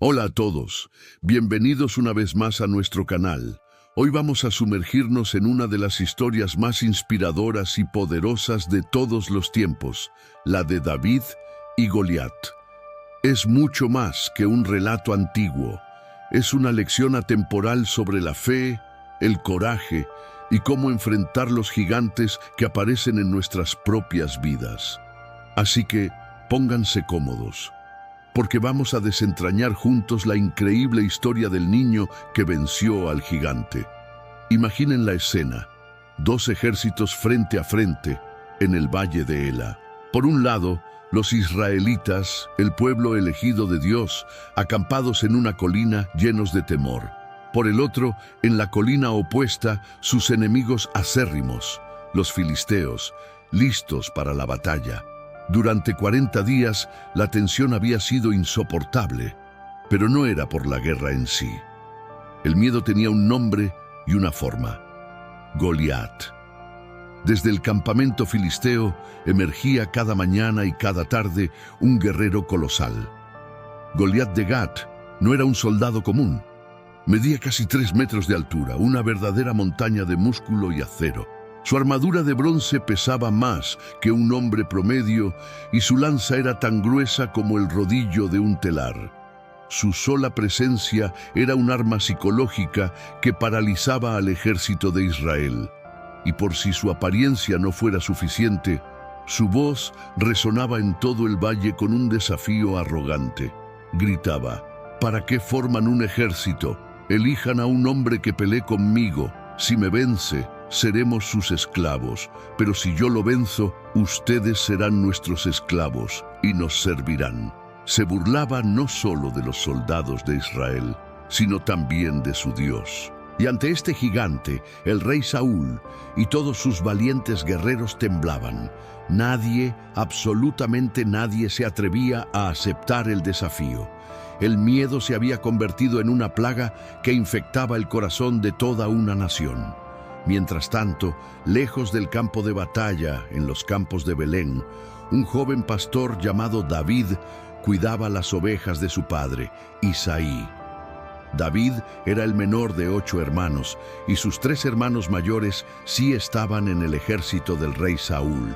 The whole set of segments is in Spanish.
Hola a todos, bienvenidos una vez más a nuestro canal. Hoy vamos a sumergirnos en una de las historias más inspiradoras y poderosas de todos los tiempos, la de David y Goliat. Es mucho más que un relato antiguo, es una lección atemporal sobre la fe, el coraje y cómo enfrentar los gigantes que aparecen en nuestras propias vidas. Así que pónganse cómodos, porque vamos a desentrañar juntos la increíble historia del niño que venció al gigante. Imaginen la escena, dos ejércitos frente a frente en el valle de Ela. Por un lado, los israelitas, el pueblo elegido de Dios, acampados en una colina llenos de temor. Por el otro, en la colina opuesta, sus enemigos acérrimos, los filisteos, listos para la batalla. Durante 40 días, la tensión había sido insoportable, pero no era por la guerra en sí. El miedo tenía un nombre y una forma: Goliat. Desde el campamento filisteo emergía cada mañana y cada tarde un guerrero colosal. Goliat de Gat no era un soldado común. Medía casi 3 metros de altura, una verdadera montaña de músculo y acero. Su armadura de bronce pesaba más que un hombre promedio y su lanza era tan gruesa como el rodillo de un telar. Su sola presencia era un arma psicológica que paralizaba al ejército de Israel. Y por si su apariencia no fuera suficiente, su voz resonaba en todo el valle con un desafío arrogante. Gritaba: ¿para qué forman un ejército? Elijan a un hombre que pelee conmigo. Si me vence, seremos sus esclavos, pero si yo lo venzo, ustedes serán nuestros esclavos y nos servirán. Se burlaba no solo de los soldados de Israel, sino también de su Dios. Y ante este gigante, el rey Saúl y todos sus valientes guerreros temblaban. Nadie, absolutamente nadie, se atrevía a aceptar el desafío. El miedo se había convertido en una plaga que infectaba el corazón de toda una nación. Mientras tanto, lejos del campo de batalla, en los campos de Belén, un joven pastor llamado David cuidaba las ovejas de su padre, Isaí. David era el menor de 8 hermanos, y sus 3 hermanos mayores sí estaban en el ejército del rey Saúl.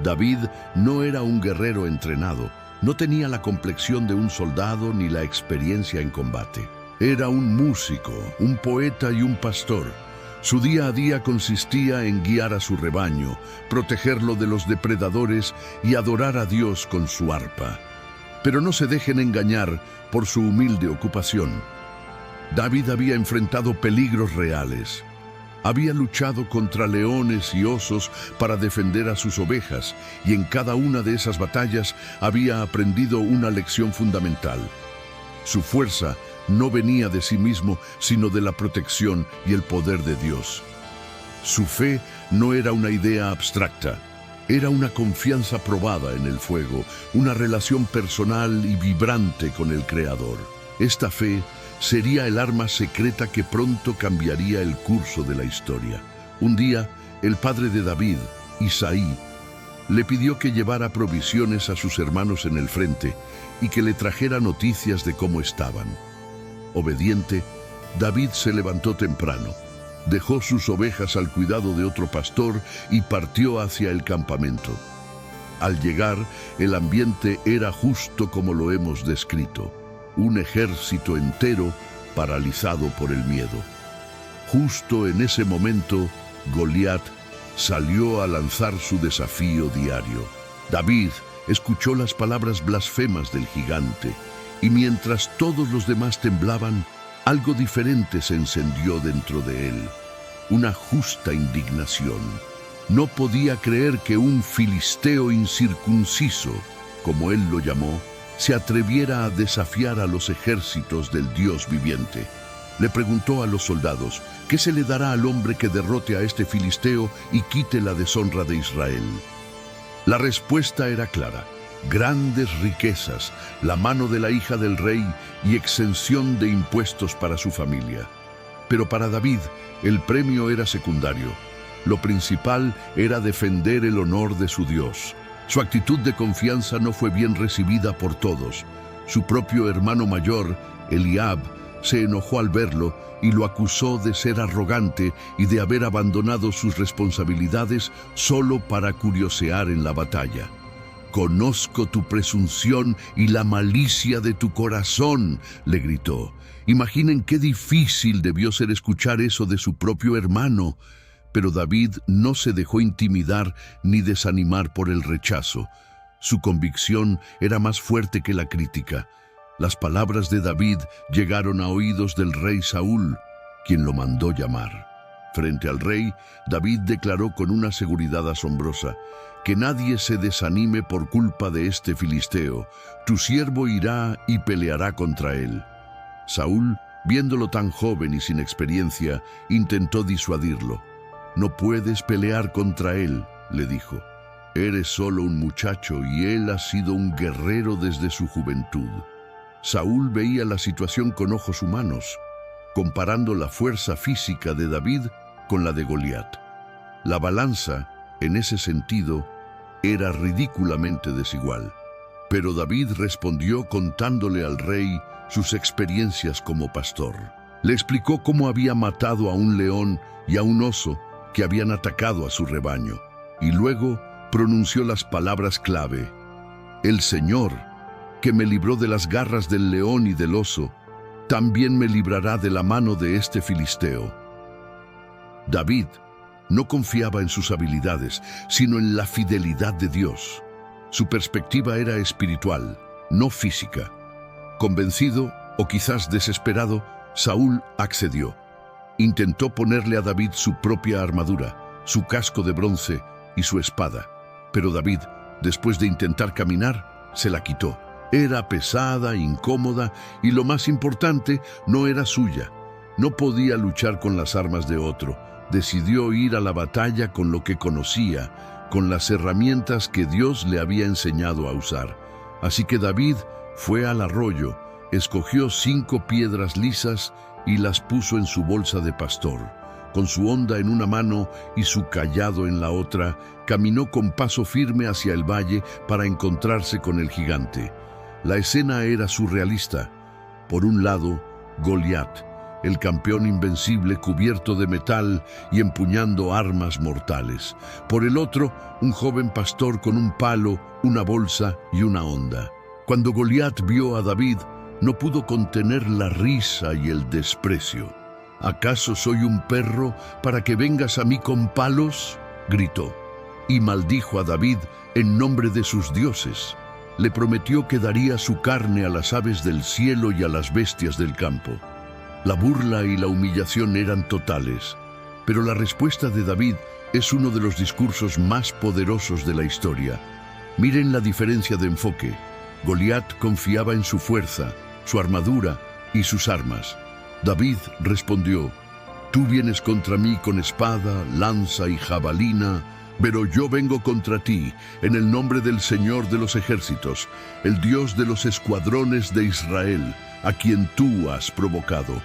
David no era un guerrero entrenado, no tenía la complexión de un soldado ni la experiencia en combate. Era un músico, un poeta y un pastor. Su día a día consistía en guiar a su rebaño, protegerlo de los depredadores y adorar a Dios con su arpa. Pero no se dejen engañar por su humilde ocupación. David había enfrentado peligros reales. Había luchado contra leones y osos para defender a sus ovejas, y en cada una de esas batallas había aprendido una lección fundamental. Su fuerza no venía de sí mismo, sino de la protección y el poder de Dios. Su fe no era una idea abstracta, era una confianza probada en el fuego, una relación personal y vibrante con el Creador. Esta fe sería el arma secreta que pronto cambiaría el curso de la historia. Un día, el padre de David, Isaí, le pidió que llevara provisiones a sus hermanos en el frente y que le trajera noticias de cómo estaban. Obediente, David se levantó temprano, dejó sus ovejas al cuidado de otro pastor y partió hacia el campamento. Al llegar, el ambiente era justo como lo hemos descrito: un ejército entero paralizado por el miedo. Justo en ese momento, Goliat salió a lanzar su desafío diario. David escuchó las palabras blasfemas del gigante, y mientras todos los demás temblaban, algo diferente se encendió dentro de él: una justa indignación. No podía creer que un filisteo incircunciso, como él lo llamó, se atreviera a desafiar a los ejércitos del Dios viviente. Le preguntó a los soldados: ¿qué se le dará al hombre que derrote a este filisteo y quite la deshonra de Israel? La respuesta era clara: grandes riquezas, la mano de la hija del rey y exención de impuestos para su familia. Pero para David, el premio era secundario. Lo principal era defender el honor de su Dios. Su actitud de confianza no fue bien recibida por todos. Su propio hermano mayor, Eliab, se enojó al verlo y lo acusó de ser arrogante y de haber abandonado sus responsabilidades solo para curiosear en la batalla. «Conozco tu presunción y la malicia de tu corazón», le gritó. Imaginen qué difícil debió ser escuchar eso de su propio hermano. Pero David no se dejó intimidar ni desanimar por el rechazo. Su convicción era más fuerte que la crítica. Las palabras de David llegaron a oídos del rey Saúl, quien lo mandó llamar. Frente al rey, David declaró con una seguridad asombrosa: «Que nadie se desanime por culpa de este filisteo. Tu siervo irá y peleará contra él». Saúl, viéndolo tan joven y sin experiencia, intentó disuadirlo. «No puedes pelear contra él», le dijo. «Eres solo un muchacho y él ha sido un guerrero desde su juventud». Saúl veía la situación con ojos humanos, comparando la fuerza física de David con la de Goliat. La balanza, en ese sentido, era ridículamente desigual. Pero David respondió contándole al rey sus experiencias como pastor. Le explicó cómo había matado a un león y a un oso que habían atacado a su rebaño, y luego pronunció las palabras clave: «El Señor, que me libró de las garras del león y del oso, también me librará de la mano de este filisteo». David no confiaba en sus habilidades, sino en la fidelidad de Dios. Su perspectiva era espiritual, no física. Convencido, o quizás desesperado, Saúl accedió. Intentó ponerle a David su propia armadura, su casco de bronce y su espada. Pero David, después de intentar caminar, se la quitó. Era pesada, incómoda y, lo más importante, no era suya. No podía luchar con las armas de otro. Decidió ir a la batalla con lo que conocía, con las herramientas que Dios le había enseñado a usar. Así que David fue al arroyo, escogió 5 piedras lisas y las puso en su bolsa de pastor. Con su honda en una mano y su cayado en la otra, caminó con paso firme hacia el valle para encontrarse con el gigante. La escena era surrealista. Por un lado, Goliat, el campeón invencible cubierto de metal y empuñando armas mortales. Por el otro, un joven pastor con un palo, una bolsa y una honda. Cuando Goliat vio a David, no pudo contener la risa y el desprecio. «¿Acaso soy un perro para que vengas a mí con palos?», gritó, y maldijo a David en nombre de sus dioses. Le prometió que daría su carne a las aves del cielo y a las bestias del campo. La burla y la humillación eran totales, pero la respuesta de David es uno de los discursos más poderosos de la historia. Miren la diferencia de enfoque. Goliat confiaba en su fuerza, su armadura y sus armas. David respondió: «Tú vienes contra mí con espada, lanza y jabalina, pero yo vengo contra ti en el nombre del Señor de los ejércitos, el Dios de los escuadrones de Israel, a quien tú has provocado.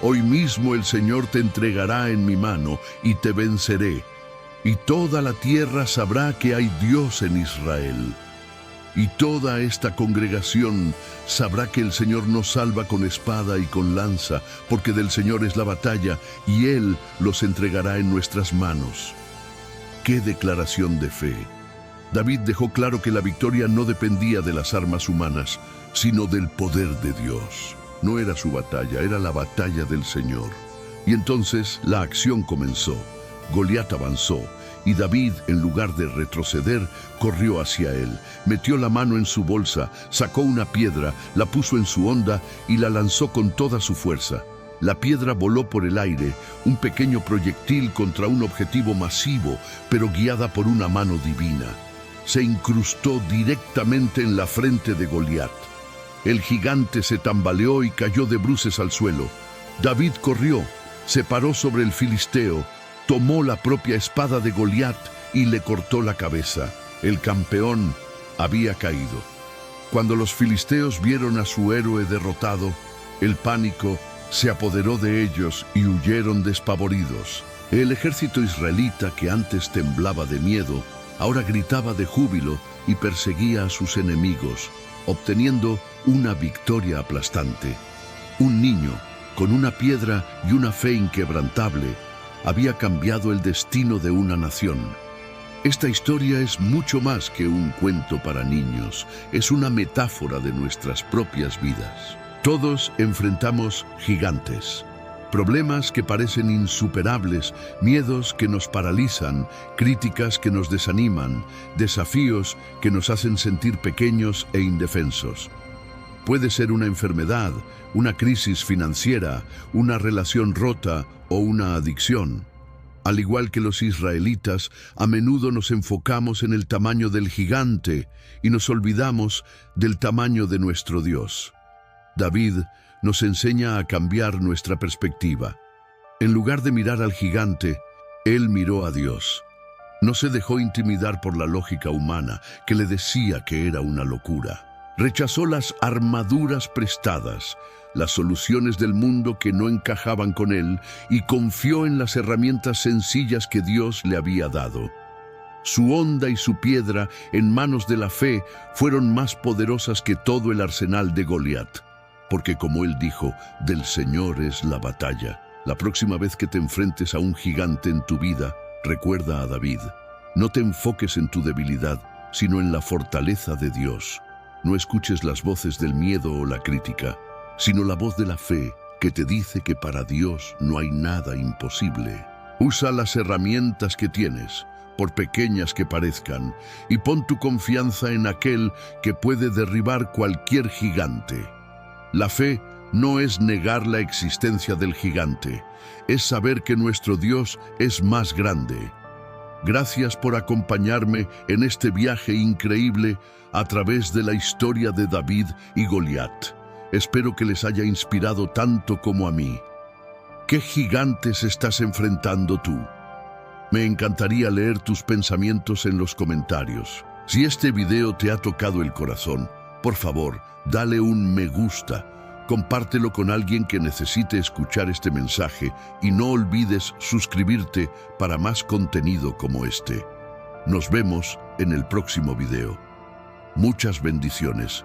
Hoy mismo el Señor te entregará en mi mano y te venceré, y toda la tierra sabrá que hay Dios en Israel. Y toda esta congregación sabrá que el Señor nos salva con espada y con lanza, porque del Señor es la batalla, y Él los entregará en nuestras manos». ¡Qué declaración de fe! David dejó claro que la victoria no dependía de las armas humanas, sino del poder de Dios. No era su batalla, era la batalla del Señor. Y entonces la acción comenzó. Goliat avanzó, y David, en lugar de retroceder, corrió hacia él. Metió la mano en su bolsa, sacó una piedra, la puso en su honda y la lanzó con toda su fuerza. La piedra voló por el aire, un pequeño proyectil contra un objetivo masivo, pero guiada por una mano divina. Se incrustó directamente en la frente de Goliat. El gigante se tambaleó y cayó de bruces al suelo. David corrió, se paró sobre el filisteo, tomó la propia espada de Goliat y le cortó la cabeza. El campeón había caído. Cuando los filisteos vieron a su héroe derrotado, el pánico se apoderó de ellos y huyeron despavoridos. El ejército israelita, que antes temblaba de miedo, ahora gritaba de júbilo y perseguía a sus enemigos, obteniendo una victoria aplastante. Un niño, con una piedra y una fe inquebrantable, había cambiado el destino de una nación. Esta historia es mucho más que un cuento para niños, es una metáfora de nuestras propias vidas. Todos enfrentamos gigantes, problemas que parecen insuperables, miedos que nos paralizan, críticas que nos desaniman, desafíos que nos hacen sentir pequeños e indefensos. Puede ser una enfermedad, una crisis financiera, una relación rota o una adicción. Al igual que los israelitas, a menudo nos enfocamos en el tamaño del gigante y nos olvidamos del tamaño de nuestro Dios. David nos enseña a cambiar nuestra perspectiva. En lugar de mirar al gigante, él miró a Dios. No se dejó intimidar por la lógica humana, que le decía que era una locura. Rechazó las armaduras prestadas, las soluciones del mundo que no encajaban con él, y confió en las herramientas sencillas que Dios le había dado. Su honda y su piedra en manos de la fe fueron más poderosas que todo el arsenal de Goliat, porque como él dijo, del Señor es la batalla. La próxima vez que te enfrentes a un gigante en tu vida, recuerda a David. No te enfoques en tu debilidad, sino en la fortaleza de Dios. No escuches las voces del miedo o la crítica, sino la voz de la fe que te dice que para Dios no hay nada imposible. Usa las herramientas que tienes, por pequeñas que parezcan, y pon tu confianza en aquel que puede derribar cualquier gigante. La fe no es negar la existencia del gigante, es saber que nuestro Dios es más grande. Gracias por acompañarme en este viaje increíble a través de la historia de David y Goliat. Espero que les haya inspirado tanto como a mí. ¿Qué gigantes estás enfrentando tú? Me encantaría leer tus pensamientos en los comentarios. Si este video te ha tocado el corazón, por favor, dale un me gusta. Compártelo con alguien que necesite escuchar este mensaje y no olvides suscribirte para más contenido como este. Nos vemos en el próximo video. Muchas bendiciones.